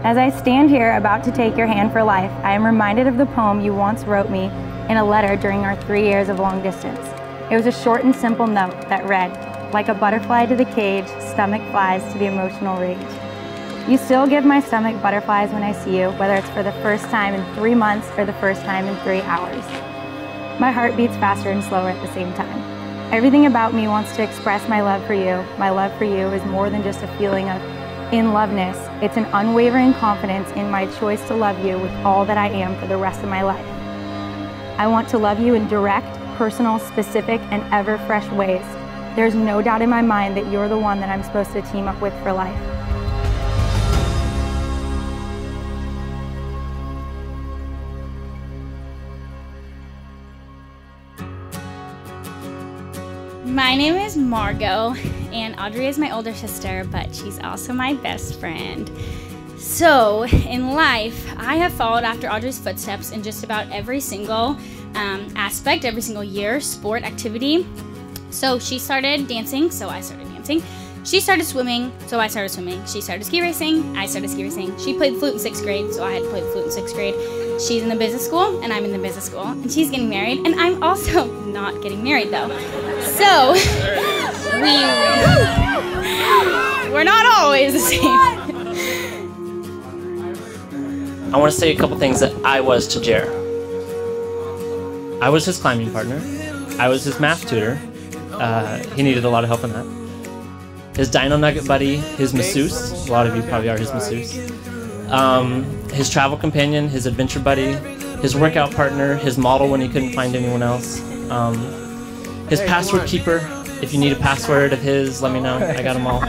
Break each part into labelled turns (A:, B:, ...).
A: As I stand here about to take your hand for life, I am reminded of the poem you once wrote me in a letter during our 3 years of long distance. It was a short and simple note that read, "Like a butterfly to the cage, stomach flies to the emotional rage." You still give my stomach butterflies when I see you, whether it's for the first time in 3 months or the first time in 3 hours. My heart beats faster and slower at the same time. Everything about me wants to express my love for you. My love for you is more than just a feeling of in-loveness. It's an unwavering confidence in my choice to love you with all that I am for the rest of my life. I want to love you in direct, personal, specific, and ever-fresh ways. There's no doubt in my mind that you're the one that I'm supposed to team up with for life.
B: My name is Margot, and Audrey is my older sister, but she's also my best friend. So, in life, I have followed after Audrey's footsteps in just about every single aspect, every single year, sport, activity. So she started dancing, so I started dancing. She started swimming, so I started swimming. She started ski racing, I started ski racing. She played flute in 6th grade, so I had to play the flute in 6th grade. She's in the business school, and I'm in the business school. And she's getting married, and I'm also not getting married, though. So, we're not always the same.
C: I want to say a couple things that I was to Jer. I was his climbing partner. I was his math tutor. He needed a lot of help in that. His Dino Nugget buddy, his masseuse. A lot of you probably are his masseuse. His travel companion, his adventure buddy, his workout partner, his model when he couldn't find anyone else. His password keeper. If you need a password of his, let me know. I got them all.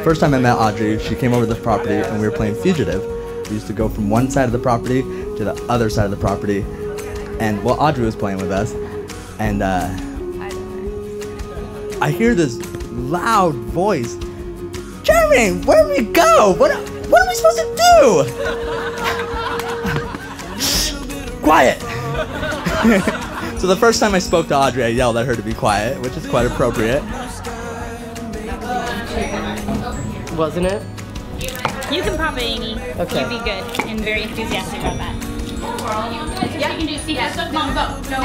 D: First time I met Audrey, she came over to the property and we were playing Fugitive. We used to go from one side of the property to the other side of the property. And well, Audrey was playing with us. And I hear this loud voice. Jeremy, where do we go? What are we supposed to do? Quiet. So the first time I spoke to Audrey, I yelled at her to be quiet, which is quite appropriate.
C: Wasn't it?
B: You can pop it, Amy.
C: Okay.
B: You'd be good and very enthusiastic about that. Yeah, you can do see that. Mom, go. No.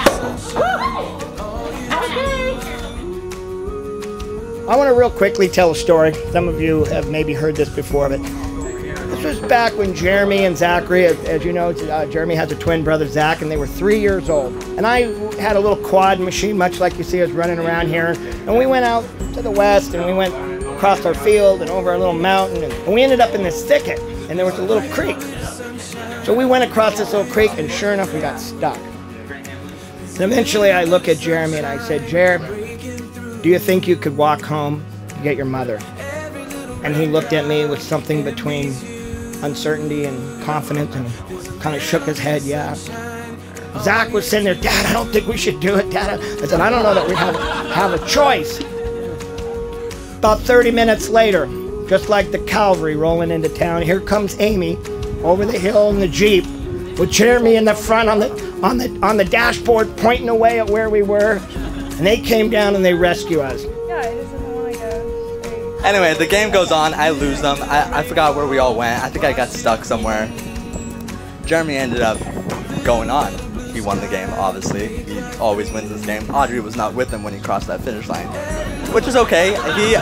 B: Okay.
E: I want to real quickly tell a story. Some of you have maybe heard this before, but this was back when Jeremy and Zachary, as you know, Jeremy has a twin brother, Zach, and they were 3 years old. And I had a little quad machine, much like you see us running around here. And we went out to the west, and we went across our field and over a little mountain, and we ended up in this thicket, and there was a little creek. So we went across this little creek, and sure enough, we got stuck. And eventually, I look at Jeremy, and I said, "Jer, do you think you could walk home to get your mother?" And he looked at me with something between uncertainty and confidence and kind of shook his head, yeah. Zach was sitting there, "Dad, I don't think we should do it, Dad." I said, "I don't know that we have a choice." About 30 minutes later, just like the cavalry rolling into town, here comes Amy over the hill in the Jeep with Jeremy in the front on the dashboard pointing away at where we were. And they came down and they rescue us.
F: Yeah, it doesn't want to go straight.
D: Anyway, the game goes on. I lose them. I forgot where we all went. I think I got stuck somewhere. Jeremy ended up going on. He won the game, obviously. He always wins this game. Audrey was not with him when he crossed that finish line, which is okay.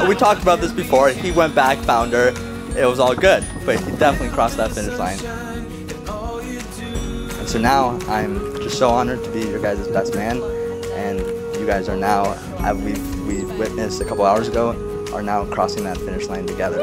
D: We talked about this before. He went back, found her. It was all good, but he definitely crossed that finish line. And so now I'm just so honored to be your guys' best man, and you guys are now, as we witnessed a couple hours ago, are now crossing that finish line together.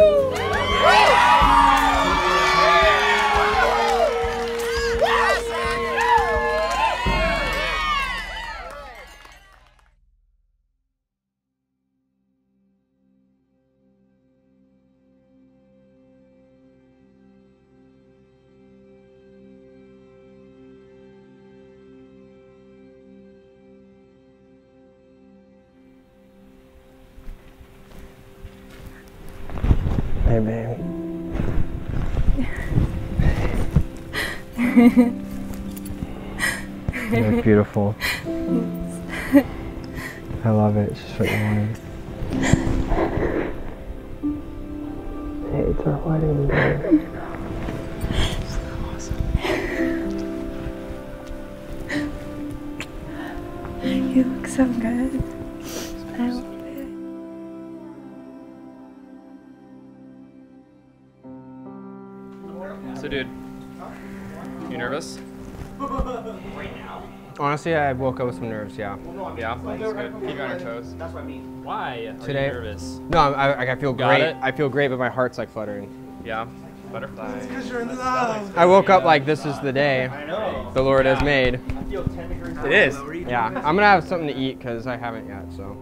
C: Hey, baby. You look beautiful. I love it. It's just what you wanted.
G: Hey, it's our wedding day.
F: You look so good. I love it.
H: So, dude, you nervous?
G: Honestly, I woke up with some nerves, yeah.
H: Yeah, that's good. Keep on your toes.
E: That's what I mean.
H: Why
G: Today-
H: are you nervous?
G: No, I feel
H: Got
G: great.
H: it?
G: I feel great, but my heart's like fluttering.
H: Yeah, butterfly.
G: I woke up like this is the day the Lord has made.
H: It is.
G: Yeah, I'm gonna have something to eat because I haven't yet, so.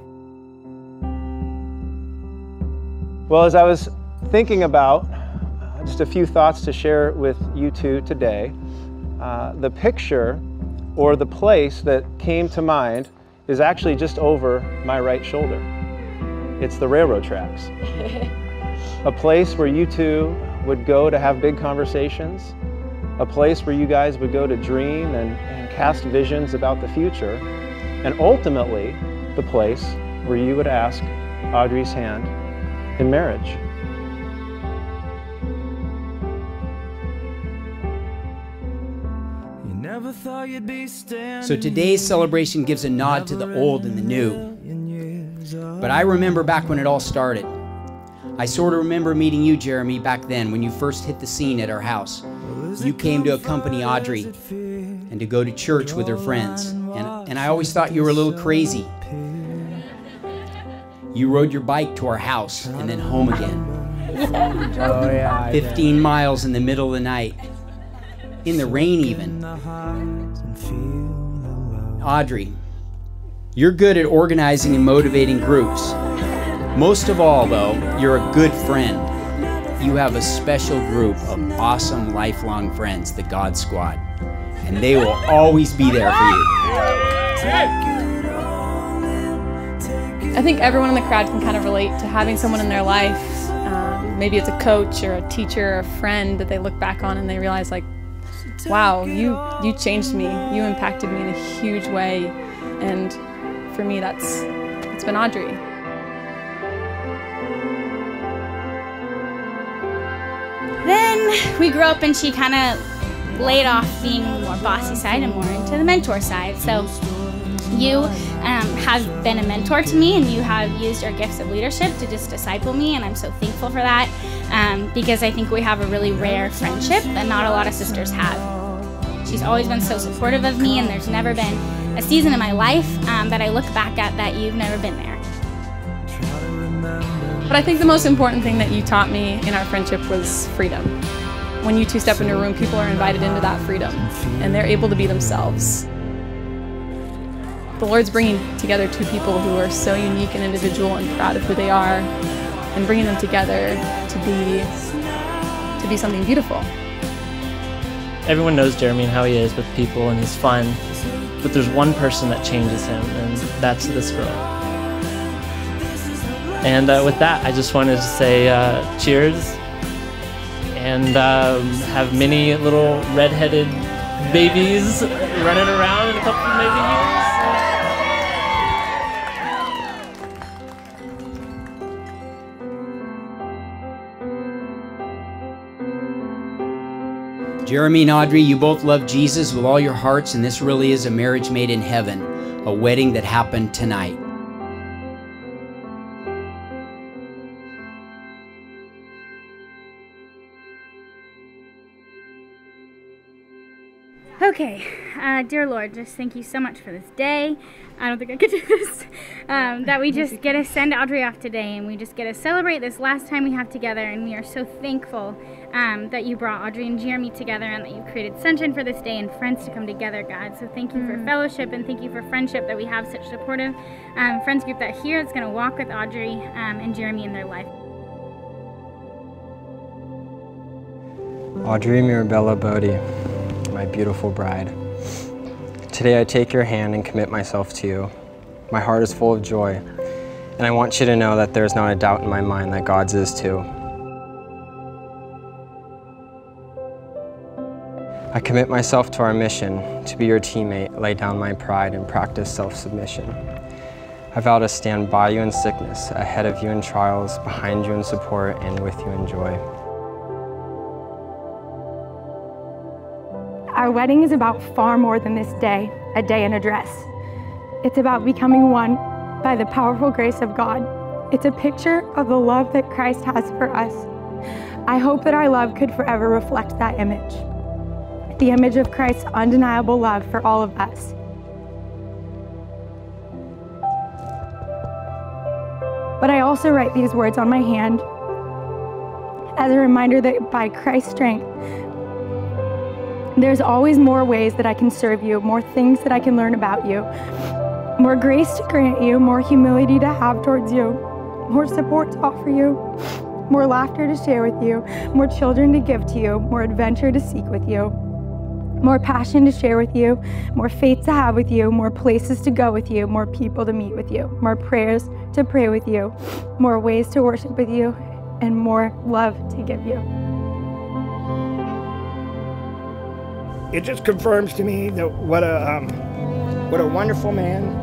I: Well, as I was thinking about just a few thoughts to share with you two today, the picture or the place that came to mind is actually just over my right shoulder. It's the railroad tracks. A place where you two would go to have big conversations, a place where you guys would go to dream and cast visions about the future, and ultimately the place where you would ask Audrey's hand in marriage.
J: So today's celebration gives a nod to the old and the new. But I remember back when it all started. I sort of remember meeting you, Jeremy, back then when you first hit the scene at our house. You came to accompany Audrey and to go to church with her friends. And I always thought you were a little crazy. You rode your bike to our house and then home again.
G: Oh yeah.
J: 15 miles in the middle of the night. In the rain even. Audrey, you're good at organizing and motivating groups. Most of all, though, you're a good friend. You have a special group of awesome lifelong friends, the God Squad, and they will always be there for you.
F: I think everyone in the crowd can kind of relate to having someone in their life. Maybe it's a coach or a teacher or a friend that they look back on and they realize, like, wow, you changed me. You impacted me in a huge way. And for me, it's been Audrey.
B: Then we grew up and she kind of laid off being more bossy side and more into the mentor side. So you have been a mentor to me and you have used your gifts of leadership to just disciple me, and I'm so thankful for that because I think we have a really rare friendship that not a lot of sisters have. She's always been so supportive of me, and there's never been a season in my life that I look back at that you've never been there.
F: But I think the most important thing that you taught me in our friendship was freedom. When you two step into a room, people are invited into that freedom, and they're able to be themselves. The Lord's bringing together two people who are so unique and individual and proud of who they are, and bringing them together to be something beautiful.
C: Everyone knows Jeremy and how he is with people, and he's fun, but there's one person that changes him, and that's this girl. And with that, I just wanted to say cheers, and have many little red-headed babies running around in a couple of maybe years.
J: Jeremy and Audrey, you both love Jesus with all your hearts, and this really is a marriage made in heaven, a wedding that happened tonight.
B: Okay, dear Lord, just thank you so much for this day. I don't think I could do this. That we just get to send Audrey off today, and we just get to celebrate this last time we have together, and we are so thankful that you brought Audrey and Jeremy together, and that you created sunshine for this day and friends to come together, God. So thank you for fellowship, and thank you for friendship, that we have such supportive friends group that here is going to walk with Audrey and Jeremy in their life.
G: Audrey Mirabella Bodie, my beautiful bride. Today I take your hand and commit myself to you. My heart is full of joy, and I want you to know that there is not a doubt in my mind that God's is too. I commit myself to our mission, to be your teammate, lay down my pride, and practice self-submission. I vow to stand by you in sickness, ahead of you in trials, behind you in support, and with you in joy.
A: Our wedding is about far more than this day, a day in a dress. It's about becoming one by the powerful grace of God. It's a picture of the love that Christ has for us. I hope that our love could forever reflect that image, the image of Christ's undeniable love for all of us. But I also write these words on my hand as a reminder that by Christ's strength, there's always more ways that I can serve you, more things that I can learn about you, more grace to grant you, more humility to have towards you, more support to offer you, more laughter to share with you, more children to give to you, more adventure to seek with you, more passion to share with you, more faith to have with you, more places to go with you, more people to meet with you, more prayers to pray with you, more ways to worship with you, and more love to give you.
E: It just confirms to me that what a wonderful man.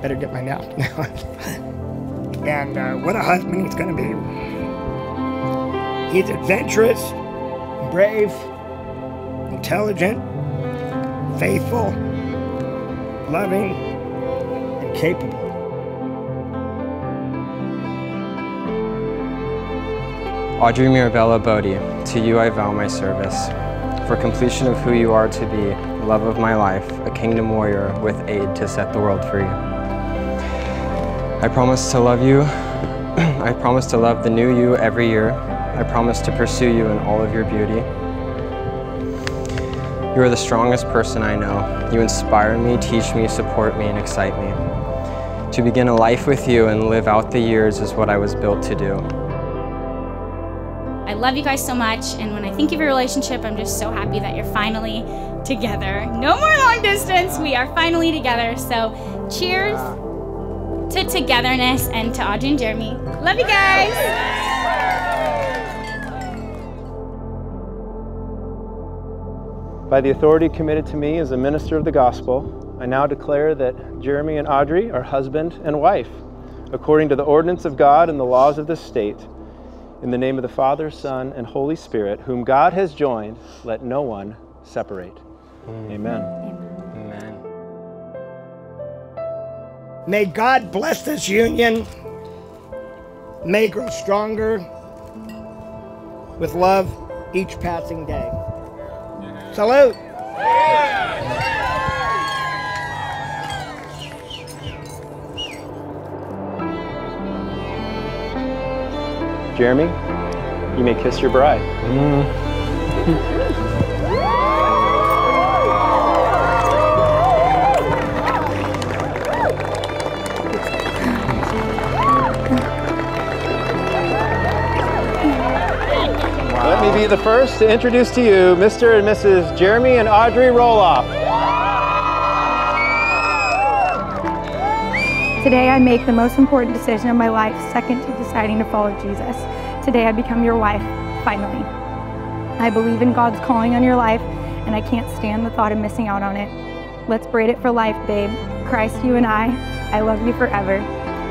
E: Better get my napkin out. And what a husband he's going to be. He's adventurous, brave, intelligent, faithful, loving, and capable.
G: Audrey Mirabella Bodie, to you I vow my service. For completion of who you are to be, love of my life, a kingdom warrior with aid to set the world free. I promise to love you. I promise to love the new you every year. I promise to pursue you in all of your beauty. You are the strongest person I know. You inspire me, teach me, support me, and excite me. To begin a life with you and live out the years is what I was built to do.
B: I love you guys so much, and when I think of your relationship, I'm just so happy that you're finally together. No more long distance, we are finally together. So cheers to togetherness and to Audrey and Jeremy. Love you guys.
I: By the authority committed to me as a minister of the gospel, I now declare that Jeremy and Audrey are husband and wife, according to the ordinance of God and the laws of this state. In the name of the Father, Son, and Holy Spirit, whom God has joined, let no one separate. Amen.
G: Amen.
E: May God bless this union. May it grow stronger with love each passing day. Salute.
I: Jeremy, you may kiss your bride. Let me be the first to introduce to you Mr. and Mrs. Jeremy and Audrey Roloff.
A: Today I make the most important decision of my life, second to deciding to follow Jesus. Today I become your wife, finally. I believe in God's calling on your life, and I can't stand the thought of missing out on it. Let's braid it for life, babe. Christ, you and I love you forever.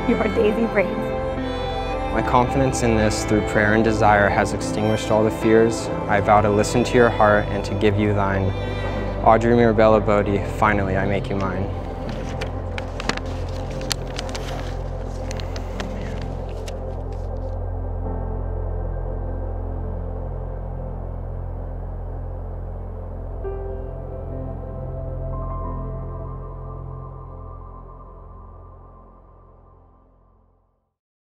A: Your Daisy Braids.
G: My confidence in this through prayer and desire has extinguished all the fears. I vow to listen to your heart and to give you thine. Audrey Mirabella Bodie, finally I make you mine.